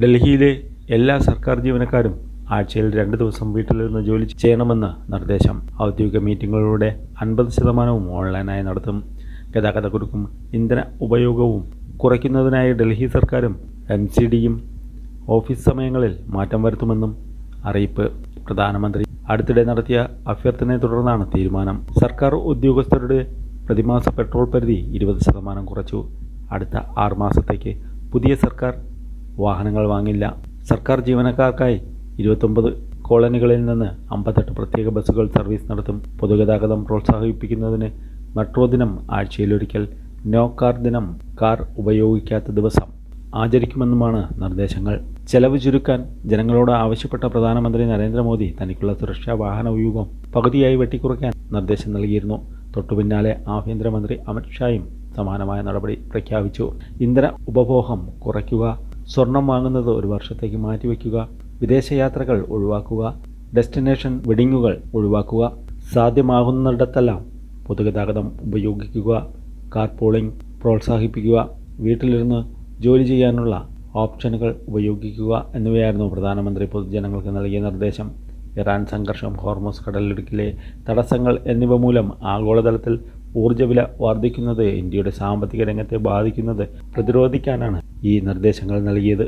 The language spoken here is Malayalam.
ഡൽഹിയിലെ എല്ലാ സർക്കാർ ജീവനക്കാരും ആഴ്ചയിൽ 2 ദിവസം വീട്ടിലിരുന്ന് ജോലി ചെയ്യണമെന്ന് നിർദ്ദേശം. ഔദ്യോഗിക മീറ്റിംഗുകളുടെ 50% ഓൺലൈനായി നടത്തും. ഗതാഗതക്കുരുക്കും ഇന്ധന ഉപയോഗവും കുറയ്ക്കുന്നതിനായി ഡൽഹി സർക്കാരും MCDയും ഓഫീസ് സമയങ്ങളിൽ മാറ്റം വരുത്തുമെന്നും അറിയിപ്പ്. പ്രധാനമന്ത്രി അടുത്തിടെ നടത്തിയ അഭ്യർത്ഥനയെ തുടർന്നാണ് തീരുമാനം. സർക്കാർ ഉദ്യോഗസ്ഥരുടെ പ്രതിമാസ പെട്രോൾ പരിധി 20% കുറച്ചു. അടുത്ത 6 മാസത്തേക്ക് പുതിയ സർക്കാർ വാഹനങ്ങൾ വാങ്ങില്ല. സർക്കാർ ജീവനക്കാർക്കായി 29 കോളനികളിൽ നിന്ന് 58 പ്രത്യേക ബസ്സുകൾ സർവീസ് നടത്തും. പൊതുഗതാഗതം പ്രോത്സാഹിപ്പിക്കുന്നതിന് മെട്രോ ദിനം ആഴ്ചയിലൊരിക്കൽ, നോ കാർ ദിനം കാർ ഉപയോഗിക്കാത്ത ദിവസം ആചരിക്കുമെന്നുമാണ് നിർദ്ദേശങ്ങൾ. ചെലവ് ചുരുക്കാൻ ജനങ്ങളോട് ആവശ്യപ്പെട്ട പ്രധാനമന്ത്രി നരേന്ദ്രമോദി തനിക്കുള്ള സുരക്ഷാ വാഹന വ്യൂഹം പകുതിയായി വെട്ടിക്കുറയ്ക്കാൻ നിർദ്ദേശം നൽകിയിരുന്നു. തൊട്ടുപിന്നാലെ ആഭ്യന്തരമന്ത്രി അമിത് ഷായും സമാനമായ നടപടി പ്രഖ്യാപിച്ചു. ഇന്ധന ഉപഭോഗം കുറയ്ക്കുക, സ്വർണം വാങ്ങുന്നത് 1 വർഷത്തേക്ക് മാറ്റിവെക്കുക, വിദേശയാത്രകൾ ഒഴിവാക്കുക, ഡെസ്റ്റിനേഷൻ വെഡിങ്ങുകൾ ഒഴിവാക്കുക, സാധ്യമാകുന്നിടത്തെല്ലാം പൊതുഗതാഗതം ഉപയോഗിക്കുക, കാർ പൂളിംഗ് പ്രോത്സാഹിപ്പിക്കുക, വീട്ടിലിരുന്ന് ജോലി ചെയ്യാനുള്ള ഓപ്ഷനുകൾ ഉപയോഗിക്കുക എന്നിവയായിരുന്നു പ്രധാനമന്ത്രി പൊതുജനങ്ങൾക്ക് നൽകിയ നിർദ്ദേശം. ഇറാൻ സംഘർഷം, ഹോർമൂസ് കടലിടുക്കിലെ തടസ്സങ്ങൾ എന്നിവ മൂലം ആഗോളതലത്തിൽ ഊർജ്ജവില വർദ്ധിക്കുന്നത് ഇന്ത്യയുടെ സാമ്പത്തിക രംഗത്തെ ബാധിക്കുന്നത് പ്രതിരോധിക്കാനാണ് ഈ നിർദ്ദേശങ്ങൾ നൽകിയത്.